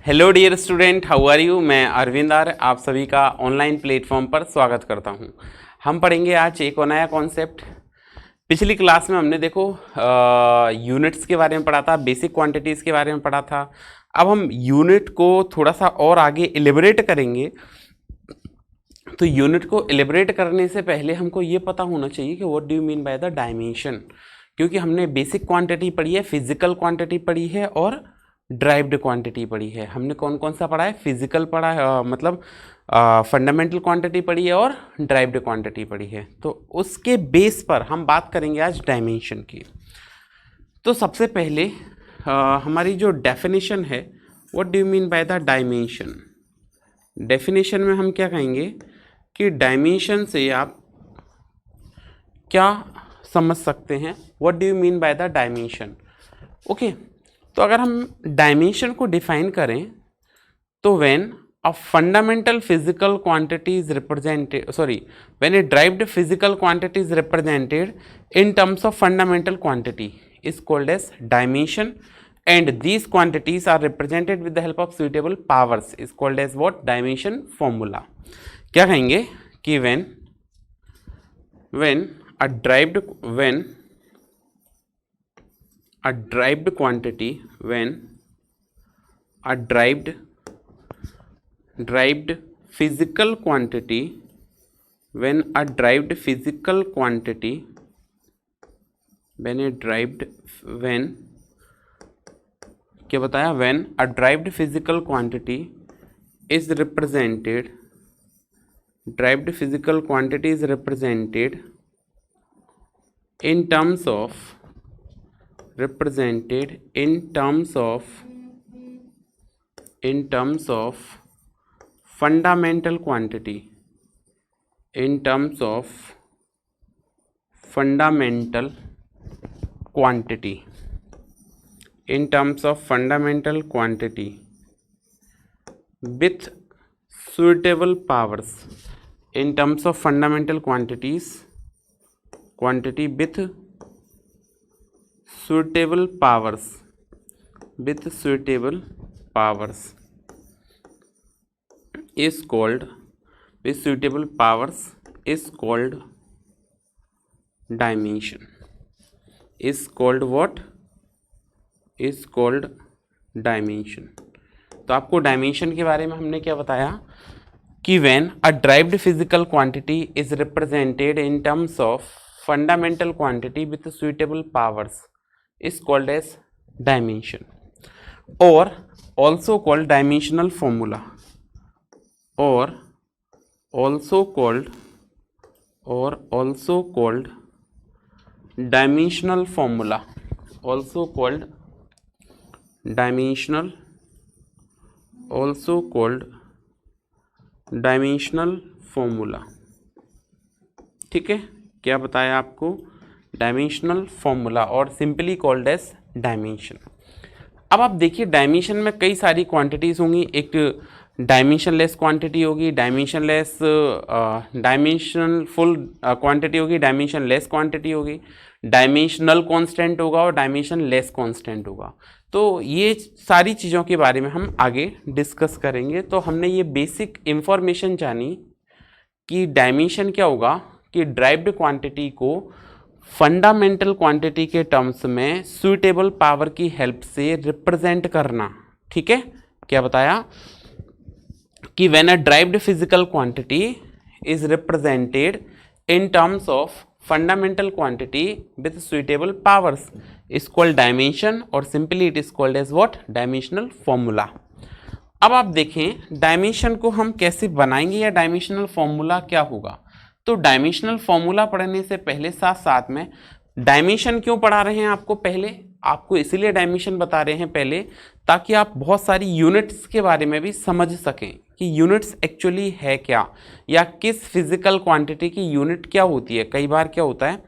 Hello dear student, how are you. मैं Arvind are आप सभी का ऑनलाइन प्लेटफॉर्म पर स्वागत करता हूं। हम पढ़ेंगे आज एक और नया कॉन्सेप्ट। पिछली क्लास में हमने देखो यूनिट्स के बारे में पढ़ा था, बेसिक क्वांटिटीज़ के बारे में पढ़ा था। अब हम यूनिट को थोड़ा सा और आगे एलिबरेट करेंगे। तो यूनिट को एलिबरेट करने से पहले हमको ये पता होना चाहिए कि what do you mean by the dimension, क्योंकि हमने बेसिक क्वांटिटी पढ़ी है, फिजिकल क्वांटिटी पढ़ी है और ड्राइव्ड क्वांटिटी पढ़ी है। हमने कौन कौन सा पढ़ा है? फिजिकल पढ़ा है, मतलब फंडामेंटल क्वांटिटी पढ़ी है और ड्राइव्ड क्वांटिटी पढ़ी है। तो उसके बेस पर हम बात करेंगे आज डायमेंशन की। तो सबसे पहले हमारी जो डेफिनेशन है, what do you mean by the dimension. Definition में हम क्या कहेंगे कि डायमेंशन से आप क्या समझ सकते हैं, what do you mean by the dimension. Okay, तो अगर हम डायमेंशन को डिफाइन करें तो when a fundamental physical quantity is represented, when a derived physical quantity is represented in terms of fundamental quantity is called as dimension, and these quantities are represented with the help of suitable powers is called as what? Dimension formula. क्या कहेंगे कि when a derived quantity, when a derived physical quantity, when a derived physical quantity, क्या बताया? when a derived physical quantity is represented in terms of fundamental quantity, with suitable powers, in terms of fundamental quantities, with suitable powers, is called dimension. Is called what? Is called dimension. तो आपको dimension के बारे में हमने क्या बताया कि when a derived physical quantity is represented in terms of fundamental quantity with suitable powers is called as dimension, और ऑल्सो कॉल्ड डायमेंशनल फॉर्मूला, और also called dimensional formula, dimensional formula. ठीक है, क्या बताया आपको? डायमेंशनल फॉर्मूला, और simply called as dimension. अब आप देखिए, डायमेंशन में कई सारी क्वांटिटीज होंगी। एक डायमेंशनलेस क्वांटिटी होगी, डायमेंशनल फुल क्वांटिटी होगी, डायमेंशनलेस क्वांटिटी होगी, डायमेंशनल कांस्टेंट होगा और डायमेंशनलेस कांस्टेंट होगा। तो ये सारी चीज़ों के बारे में हम आगे डिस्कस करेंगे। तो हमने ये बेसिक इंफॉर्मेशन जानी कि डायमेंशन क्या होगा, कि ड्राइव्ड क्वांटिटी को फंडामेंटल क्वांटिटी के टर्म्स में सुइटेबल पावर की हेल्प से रिप्रेजेंट करना। ठीक है, क्या बताया कि when a derived physical quantity is represented in terms of fundamental quantity with suitable powers is called dimension, और simply it is called as what? Dimensional formula. अब आप देखें डायमेंशन को हम कैसे बनाएंगे या डायमेंशनल फॉर्मूला क्या होगा। तो डायमेंशनल फॉर्मूला पढ़ने से पहले साथ साथ में डायमेंशन क्यों पढ़ा रहे हैं आपको? पहले आपको इसीलिए डायमेंशन बता रहे हैं पहले, ताकि आप बहुत सारी यूनिट्स के बारे में भी समझ सकें कि यूनिट्स एक्चुअली है क्या, या किस फिजिकल क्वांटिटी की यूनिट क्या होती है। कई बार क्या होता है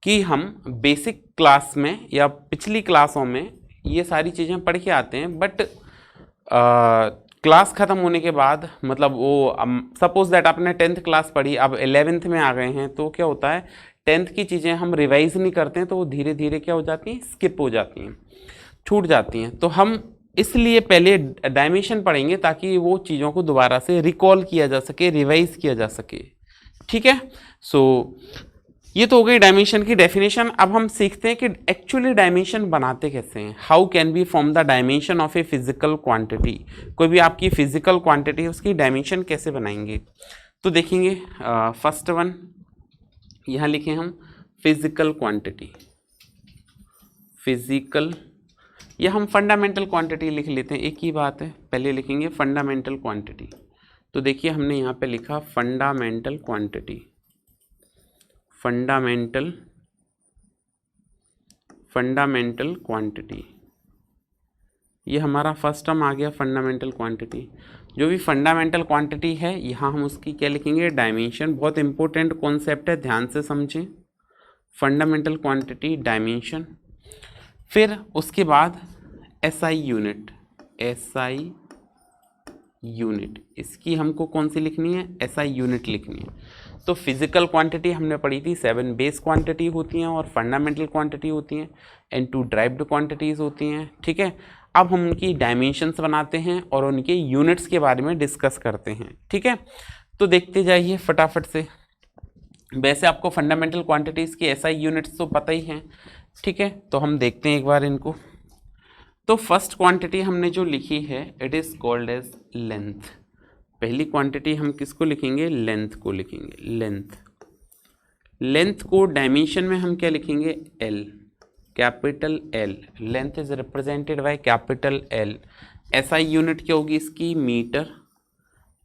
कि हम बेसिक क्लास में या पिछली क्लासों में ये सारी चीज़ें पढ़ के आते हैं, बट क्लास ख़त्म होने के बाद, मतलब वो सपोज दैट आपने 10th क्लास पढ़ी, अब 11th में आ गए हैं, तो क्या होता है 10th की चीज़ें हम रिवाइज नहीं करते हैं, तो वो धीरे धीरे क्या हो जाती हैं? स्किप हो जाती हैं, छूट जाती हैं। तो हम इसलिए पहले डायमेंशन पढ़ेंगे ताकि वो चीज़ों को दोबारा से रिकॉल किया जा सके, रिवाइज किया जा सके। ठीक है, सो ये तो हो गई डायमेंशन की डेफिनेशन। अब हम सीखते हैं कि एक्चुअली डायमेंशन बनाते कैसे हैं। How can be form the dimension of a physical quantity. कोई भी आपकी फिजिकल क्वांटिटी है उसकी डायमेंशन कैसे बनाएंगे, तो देखेंगे फर्स्ट वन यहाँ लिखे हम फिजिकल क्वांटिटी, फिजिकल, या हम फंडामेंटल क्वांटिटी लिख लेते हैं, एक ही बात है। पहले लिखेंगे फंडामेंटल क्वांटिटी, तो देखिए हमने यहाँ पे लिखा फंडामेंटल क्वांटिटी, फंडामेंटल क्वांटिटी, ये हमारा फर्स्ट टर्म आ गया फंडामेंटल क्वांटिटी। जो भी फंडामेंटल क्वांटिटी है यहाँ हम उसकी क्या लिखेंगे, डायमेंशन। बहुत इंपॉर्टेंट कॉन्सेप्ट है, ध्यान से समझें, फंडामेंटल क्वांटिटी डायमेंशन। फिर उसके बाद SI यूनिट, SI यूनिट, इसकी हमको कौन सी लिखनी है, SI यूनिट लिखनी है। तो फिजिकल क्वांटिटी हमने पढ़ी थी 7 बेस क्वांटिटी होती हैं और फंडामेंटल क्वांटिटी होती हैं एंड 2 ड्राइव्ड क्वांटिटीज़ होती हैं। ठीक है, अब हम उनकी डायमेंशंस बनाते हैं और उनके यूनिट्स के बारे में डिस्कस करते हैं। ठीक है, तो देखते जाइए फटाफट से। वैसे आपको फंडामेंटल क्वांटिटीज़ की SI यूनिट्स तो पता ही हैं। ठीक है, तो हम देखते हैं एक बार इनको। तो फर्स्ट क्वांटिटी हमने जो लिखी है it is called as length. पहली क्वांटिटी हम किसको लिखेंगे, लेंथ को लिखेंगे, लेंथ। लेंथ को डायमेंशन में हम क्या लिखेंगे, L, capital L। Length is represented by capital L। SI unit क्या होगी इसकी, metre,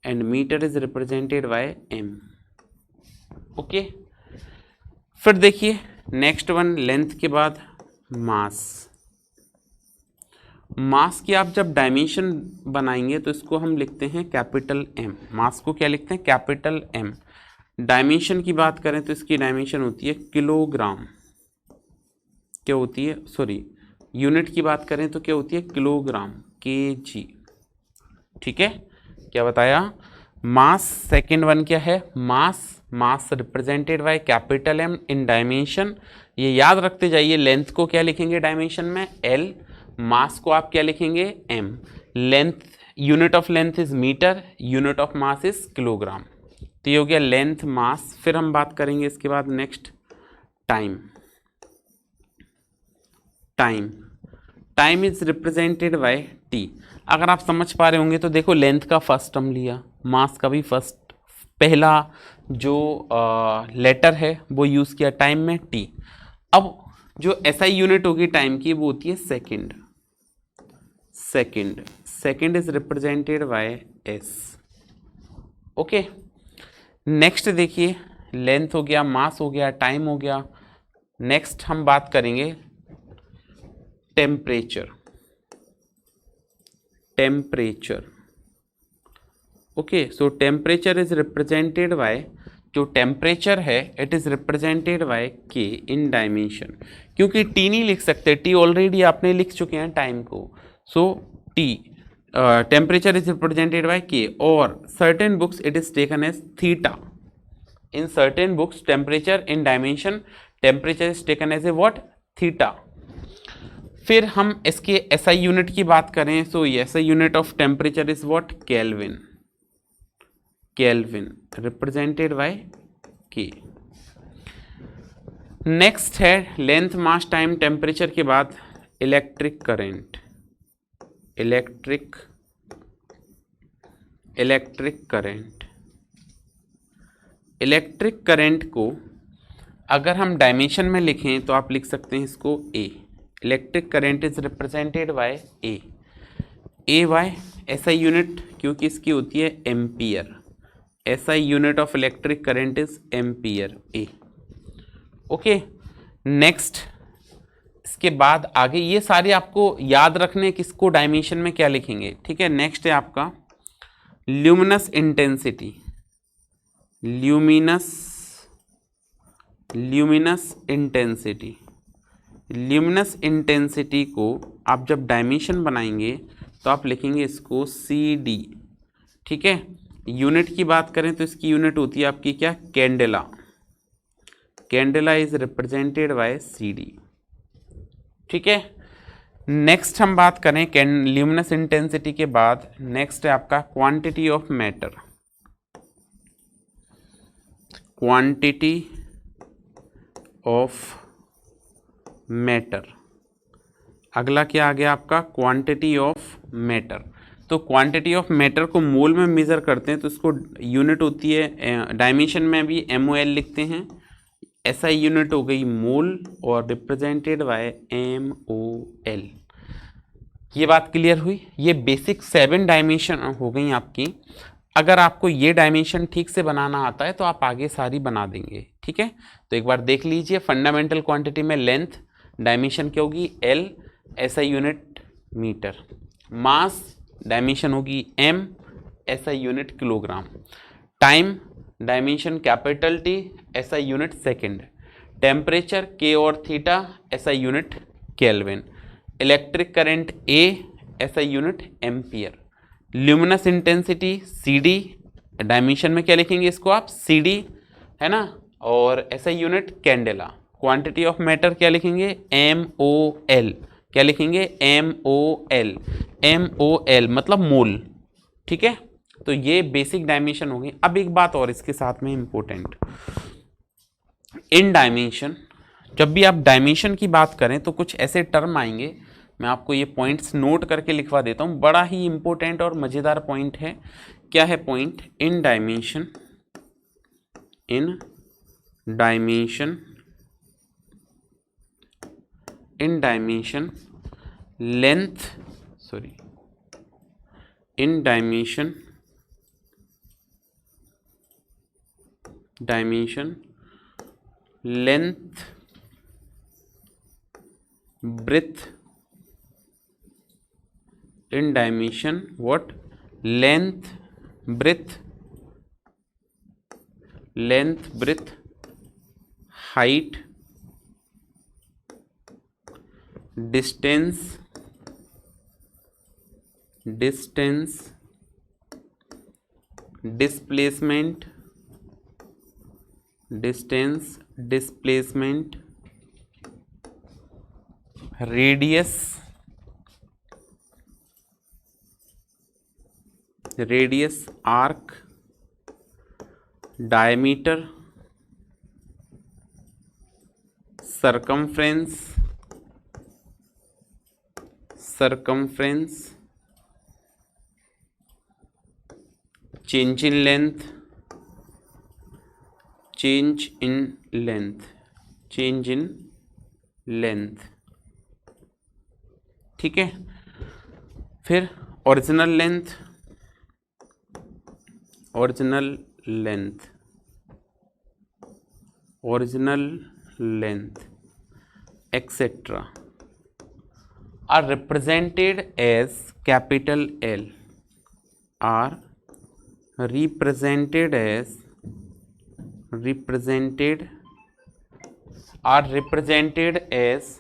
and metre is represented by M। Okay, फिर देखिए नेक्स्ट वन, लेंथ के बाद मास। मास की आप जब डायमेंशन बनाएंगे तो इसको हम लिखते हैं कैपिटल M। मास को क्या लिखते हैं, कैपिटल M। डायमेंशन की बात करें तो इसकी डायमेंशन होती है किलोग्राम, क्या होती है, सॉरी यूनिट की बात करें तो क्या होती है, किलोग्राम, kg। ठीक है, क्या बताया, मास। सेकेंड वन क्या है, mass. Mass represented by capital M in dimension. ये याद रखते जाइए, लेंथ को क्या लिखेंगे डायमेंशन में, L। मास को आप क्या लिखेंगे, M। Length, unit of length is metre, unit of mass is kilogram. तो ये हो गया लेंथ, मास। फिर हम बात करेंगे इसके बाद next time. Time, time is represented bye T। अगर आप समझ पा रहे होंगे तो देखो लेंथ का फर्स्ट टर्म लिया, मास का भी फर्स्ट, पहला जो लेटर है वो यूज़ किया टाइम में, T। अब जो SI यूनिट होगी टाइम की वो होती है second. Second, second is represented bye S। Okay, next देखिए, लेंथ हो गया, मास हो गया, टाइम हो गया। नेक्स्ट हम बात करेंगे temperature. Temperature, okay, so temperature is represented bye, जो टेम्परेचर है it is represented by K in dimension. क्योंकि T नहीं लिख सकते, T ऑलरेडी आपने लिख चुके हैं टाइम को, so T, temperature is represented by K। और certain books it is taken as theta. In certain books temperature in dimension, temperature is taken as a what, theta. फिर हम इसके SI यूनिट की बात करें, so SI unit of temperature is what, kelvin. Kelvin represented by K। Next है length, mass, time, temperature के बाद electric current. Electric current, electric current को अगर हम डायमेंशन में लिखें तो आप लिख सकते हैं इसको A। Electric current is represented by A। A by SI unit, क्योंकि इसकी होती है ampere. SI unit of electric current is ampere, A। Okay, next इसके बाद आगे ये सारे आपको याद रखने, किसको डायमेंशन में क्या लिखेंगे। ठीक है, नेक्स्ट है आपका luminous intensity. Luminous intensity, luminous intensity को आप जब डायमेंशन बनाएंगे तो आप लिखेंगे इसको CD। ठीक है, यूनिट की बात करें तो इसकी यूनिट होती है आपकी क्या, candela. Candela is represented bye CD। ठीक है, नेक्स्ट हम बात करें ल्यूमिनस इंटेंसिटी के बाद, नेक्स्ट है आपका quantity of matter. Quantity of matter, अगला क्या आ गया आपका, क्वांटिटी ऑफ मैटर। तो क्वांटिटी ऑफ मैटर को मोल में मेज़र करते हैं, तो इसको यूनिट होती है, डायमेंशन में भी MOL लिखते हैं। SI यूनिट हो गई मोल और रिप्रेजेंटेड बाय MOL। ये बात क्लियर हुई। ये बेसिक 7 डायमेंशन हो गई आपकी। अगर आपको ये डायमेंशन ठीक से बनाना आता है तो आप आगे सारी बना देंगे, ठीक है। तो एक बार देख लीजिए, फंडामेंटल क्वांटिटी में लेंथ डायमेंशन क्या होगी L, SI यूनिट मीटर, मास डायमेंशन होगी M, SI unit kilogram, time dimension capital T, SI unit second, temperature K और theta, SI unit kelvin, electric current A, SI unit ampere, luminous intensity CD, dimension में क्या लिखेंगे इसको आप CD, है ना, और SI unit candela, quantity of matter क्या लिखेंगे MOL, क्या लिखेंगे MOL, MOL मतलब मोल, ठीक है। तो ये बेसिक डायमेंशन हो गई। अब एक बात और इसके साथ में इंपॉर्टेंट, इन डायमेंशन, जब भी आप डायमेंशन की बात करें तो कुछ ऐसे टर्म आएंगे, मैं आपको ये पॉइंट्स नोट करके लिखवा देता हूँ, बड़ा ही इंपॉर्टेंट और मज़ेदार पॉइंट है। क्या है point, in dimension, in dimension, in dimension length, sorry, in dimension, dimension length, breadth, in dimension what, length, breadth, length, breadth, height, distance, distance, displacement, distance, displacement, radius, radius, arc, diameter, circumference, circumference, change in length, change in length, change in length, ठीक है। फिर original length, original length, original length, etc. are represented as capital L, are represented as, represented, are represented as,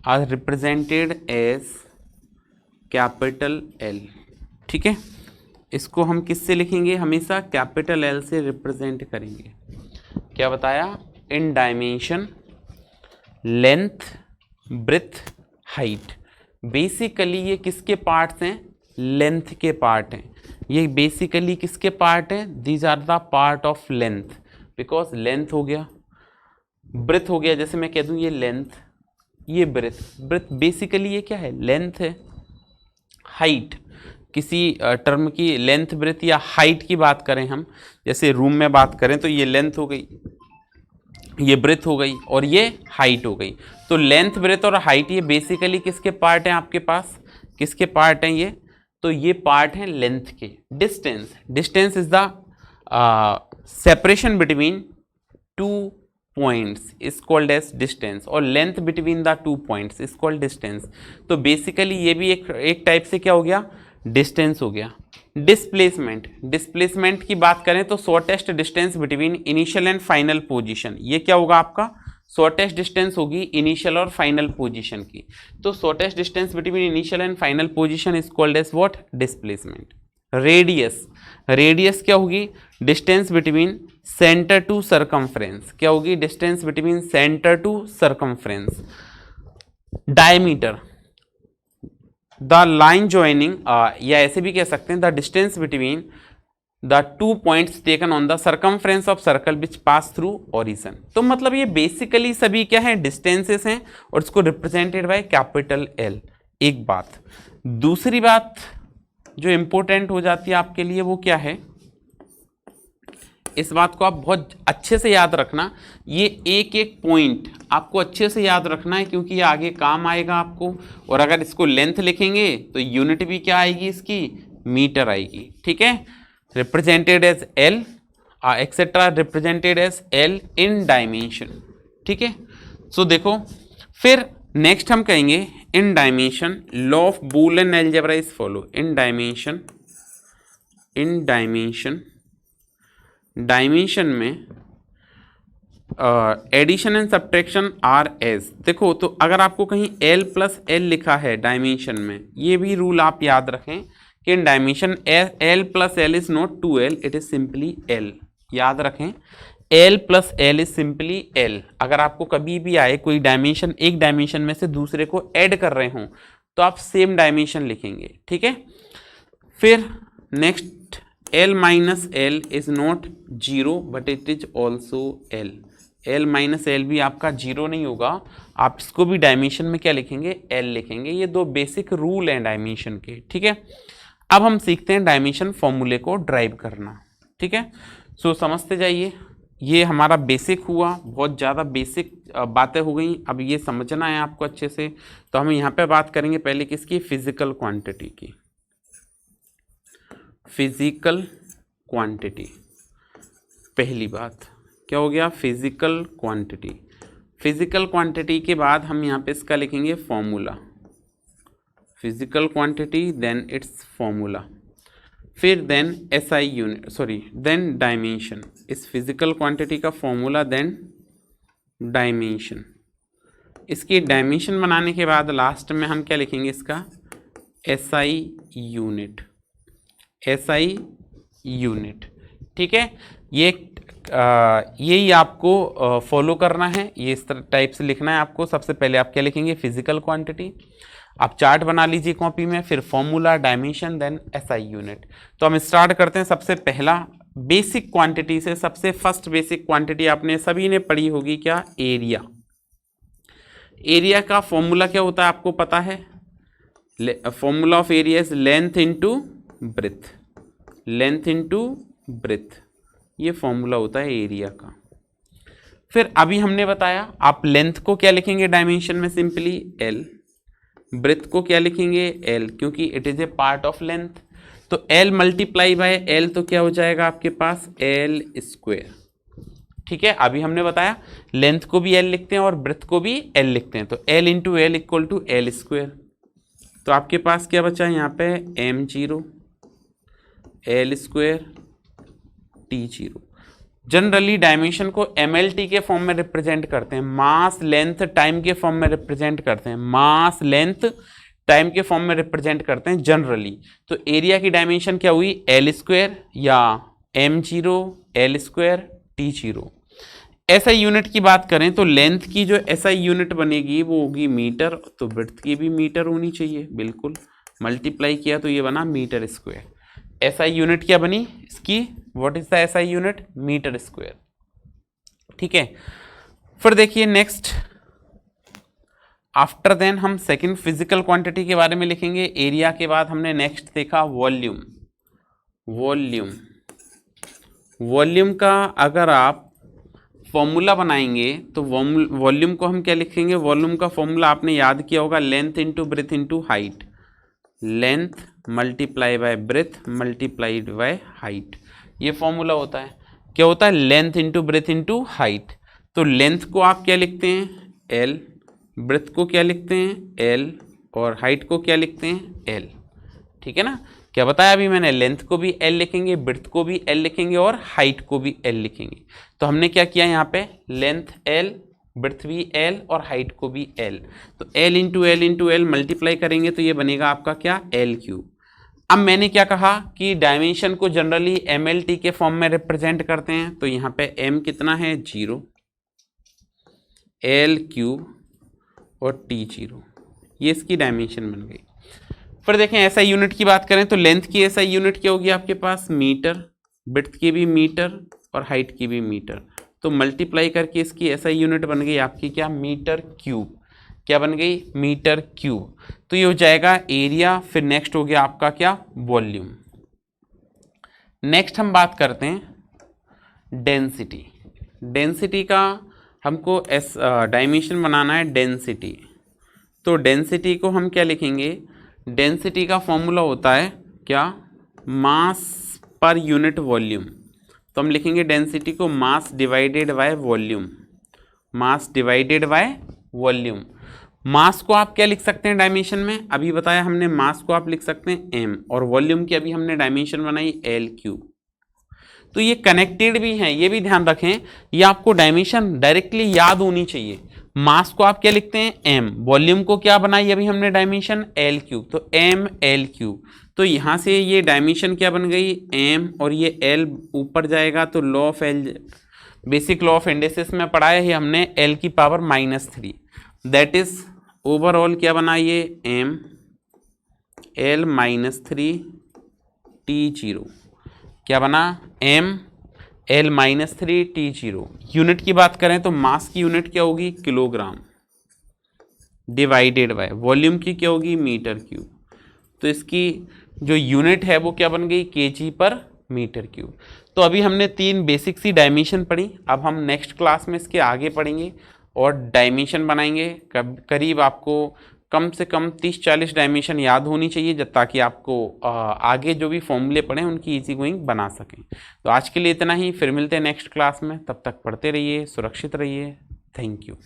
are represented as capital L, ठीक है। इसको हम किससे लिखेंगे, हमेशा कैपिटल L से रिप्रेजेंट करेंगे। क्या बताया, in dimension, length, breadth, height. Basically ये किसके पार्ट्स हैं, लेंथ के पार्ट हैं। ये बेसिकली किसके पार्ट हैं, these are the part of length, because length हो गया, ब्रेथ हो गया, जैसे मैं कह दूं ये लेंथ, ये ब्रेथ, ब्रेथ बेसिकली ये क्या है, लेंथ है। हाइट, किसी टर्म की लेंथ, ब्रेथ या हाइट की बात करें हम, जैसे रूम में बात करें तो ये लेंथ हो गई, ये ब्रेथ हो गई और ये हाइट हो गई। तो लेंथ, ब्रेथ और हाइट ये बेसिकली किसके पार्ट हैं आपके पास, किसके पार्ट हैं ये, तो ये पार्ट हैं लेंथ के। Distance, distance is the separation between two points is called as distance, और length between the two points is called distance. तो बेसिकली ये भी एक टाइप से क्या हो गया, डिस्टेंस हो गया। डिस्प्लेसमेंट, डिस्प्लेसमेंट की बात करें तो shortest distance between initial and final position, ये क्या होगा आपका, शॉर्टेस्ट डिस्टेंस होगी इनिशियल और फाइनल पोजीशन की। तो shortest distance between initial and final position is called as what, displacement. Radius, radius क्या होगी, distance between centre to circumference, क्या होगी, distance between centre to circumference. Diameter, the line joining, या ऐसे भी कह सकते हैं the distance between the 2 points taken on the circumference of circle which pass through origin. तो मतलब ये बेसिकली सभी क्या है, डिस्टेंसेस हैं और इसको रिप्रेजेंटेड बाय कैपिटल एल। एक बात, दूसरी बात जो इंपॉर्टेंट हो जाती है आपके लिए वो क्या है, इस बात को आप बहुत अच्छे से याद रखना, ये एक एक पॉइंट आपको अच्छे से याद रखना है क्योंकि ये आगे काम आएगा आपको। और अगर इसको लेंथ लिखेंगे तो यूनिट भी क्या आएगी इसकी, मीटर आएगी। ठीक है, represented as L etcetera, represented as L in dimension. ठीक है, सो देखो फिर नेक्स्ट हम कहेंगे in dimension law of Boolean algebra is follow. In dimension में addition and subtraction are as. देखो तो अगर आपको कहीं एल प्लस एल लिखा है डायमेंशन में, ये भी रूल आप याद रखें कि in dimension L plus L is not 2l, it is simply L. याद रखें L plus L is simply L. अगर आपको कभी भी आए कोई डायमेंशन, एक डायमेंशन में से दूसरे को ऐड कर रहे हों तो आप सेम डायमेंशन लिखेंगे। ठीक है, फिर next L minus L is not 0 but it is also L. L minus L भी आपका 0 नहीं होगा, आप इसको भी डायमेंशन में क्या लिखेंगे, एल लिखेंगे। ये दो बेसिक रूल हैं डायमेंशन के। ठीक है, अब हम सीखते हैं डायमेंशन फॉर्मूले को ड्राइव करना। ठीक है, सो समझते जाइए, ये हमारा बेसिक हुआ, बहुत ज़्यादा बेसिक बातें हो गई। अब ये समझना है आपको अच्छे से। तो हम यहाँ पे बात करेंगे पहले किसकी, फिजिकल क्वांटिटी की। फिजिकल क्वांटिटी, पहली बात क्या हो गया, फिजिकल क्वांटिटी। फिजिकल क्वांटिटी के बाद हम यहाँ पे इसका लिखेंगे formula, physical quantity then its formula, फिर then SI unit, sorry then dimension. इस फिजिकल क्वांटिटी का फॉर्मूला देन डायमेंशन। इसकी डायमेंशन बनाने के बाद लास्ट में हम क्या लिखेंगे, इसका SI यूनिट, SI यूनिट। ठीक है, यही आपको फॉलो करना है, ये इस तरह टाइप से लिखना है आपको। सबसे पहले आप क्या लिखेंगे, फिजिकल क्वांटिटी, आप चार्ट बना लीजिए कॉपी में, फिर formula, dimension, then SI unit. तो हम स्टार्ट करते हैं सबसे पहला बेसिक क्वांटिटी से। सबसे फर्स्ट बेसिक क्वांटिटी आपने सभी ने पढ़ी होगी, क्या, एरिया। एरिया का फॉर्मूला क्या होता है आपको पता है, formula of area is length into breadth, length into breadth, ये फॉर्मूला होता है एरिया का। फिर अभी हमने बताया आप लेंथ को क्या लिखेंगे डायमेंशन में, सिंपली एल। ब्रेथ को क्या लिखेंगे, एल, क्योंकि it is a part of length. तो एल मल्टीप्लाई बाय एल तो क्या हो जाएगा आपके पास, एल स्क्वायर। ठीक है, अभी हमने बताया लेंथ को भी एल लिखते हैं और ब्रेथ को भी एल लिखते हैं, तो L into L equal to L square. तो आपके पास क्या बचा यहाँ पे, m0 L square t0। Generally dimension को mlt के फॉर्म में रिप्रेजेंट करते हैं, मास लेंथ टाइम के फॉर्म में रिप्रेजेंट करते हैं, मास लेंथ टाइम के फॉर्म में रिप्रेजेंट करते हैं जनरली। तो एरिया की डायमेंशन क्या हुई, एल स्क्वायर या m0 L square t0। SI unit की बात करें तो लेंथ की जो SI यूनिट बनेगी वो होगी मीटर, तो ब्रेथ की भी मीटर होनी चाहिए, बिल्कुल मल्टीप्लाई किया तो ये बना मीटर स्क्वायर। SI यूनिट क्या बनी इसकी, what is the SI unit, metre square. ठीक है, फिर देखिए नेक्स्ट, आफ्टर देन हम सेकंड फिजिकल क्वांटिटी के बारे में लिखेंगे। एरिया के बाद हमने नेक्स्ट देखा वॉल्यूम। वॉल्यूम, वॉल्यूम का अगर आप फॉर्मूला बनाएंगे तो वॉल्यूम को हम क्या लिखेंगे, वॉल्यूम का फॉर्मूला आपने याद किया होगा, length into breadth into height, length multiply by breath multiplied by height, ये फॉर्मूला होता है। क्या होता है, length into breadth into height. तो लेंथ को आप क्या लिखते हैं, एल, ब्रेथ को क्या लिखते हैं, एल, और हाइट को क्या लिखते हैं, एल। ठीक है ना, क्या बताया अभी मैंने, लेंथ को भी एल लिखेंगे, ब्रेथ को भी एल लिखेंगे और हाइट को भी एल लिखेंगे। तो हमने क्या किया यहाँ पे, लेंथ एल, ब्रेथ भी एल और हाइट को भी एल। तो एल इंटू एल मल्टीप्लाई करेंगे तो ये बनेगा आपका क्या, एल क्यूब। अब मैंने क्या कहा कि डायमेंशन को जनरली MLT के फॉर्म में रिप्रेजेंट करते हैं, तो यहाँ पे m कितना है, 0, एल क्यूब और T0, ये इसकी डायमेंशन बन गई। फिर देखें एसआई यूनिट की बात करें तो लेंथ की एसआई यूनिट क्या होगी आपके पास मीटर, विड्थ की भी मीटर और हाइट की भी मीटर, तो मल्टीप्लाई करके इसकी एसआई यूनिट बन गई आपकी क्या मीटर क्यूब। क्या बन गई मीटर क्यूब। तो ये हो जाएगा एरिया। फिर नेक्स्ट हो गया आपका क्या वॉल्यूम। नेक्स्ट हम बात करते हैं डेंसिटी। डेंसिटी का हमको डायमेंशन बनाना है डेंसिटी। तो डेंसिटी को हम क्या लिखेंगे, डेंसिटी का फॉर्मूला होता है क्या मास पर यूनिट वॉल्यूम। तो हम लिखेंगे डेंसिटी को mass divided by volume, mass divided by volume. Mass को आप क्या लिख सकते हैं डायमेंशन में, अभी बताया हमने, मास को आप लिख सकते हैं m, और वॉल्यूम की अभी हमने डायमेंशन बनाई L क्यूब। तो ये कनेक्टेड भी हैं, ये भी ध्यान रखें, ये आपको डायमेंशन डायरेक्टली याद होनी चाहिए। मास को आप क्या लिखते हैं m, वॉल्यूम को क्या बनाई अभी हमने डायमेंशन L क्यूब, तो m L क्यूब। तो यहाँ से ये डायमेंशन क्या बन गई m, और ये L ऊपर जाएगा तो law of L, basic law of indices में पढ़ाया है हमने, L की पावर -3, दैट इज ओवरऑल क्या बना ये m L -3 T0, क्या बना m L -3 T0। यूनिट की बात करें तो मास की यूनिट क्या होगी किलोग्राम, डिवाइडेड बाय वॉल्यूम की क्या होगी मीटर क्यूब। तो इसकी जो यूनिट है वो क्या बन गई केजी पर मीटर क्यूब। तो अभी हमने 3 बेसिक सी डायमेंशन पढ़ी, अब हम नेक्स्ट क्लास में इसके आगे पढ़ेंगे और डायमेंशन बनाएंगे। करीब आपको कम से कम 30-40 डायमेंशन याद होनी चाहिए, जब ताकि आपको आगे जो भी फॉर्मूले पढ़ें उनकी इजी गोइंग बना सकें। तो आज के लिए इतना ही, फिर मिलते हैं नेक्स्ट क्लास में, तब तक पढ़ते रहिए, सुरक्षित रहिए। Thank you.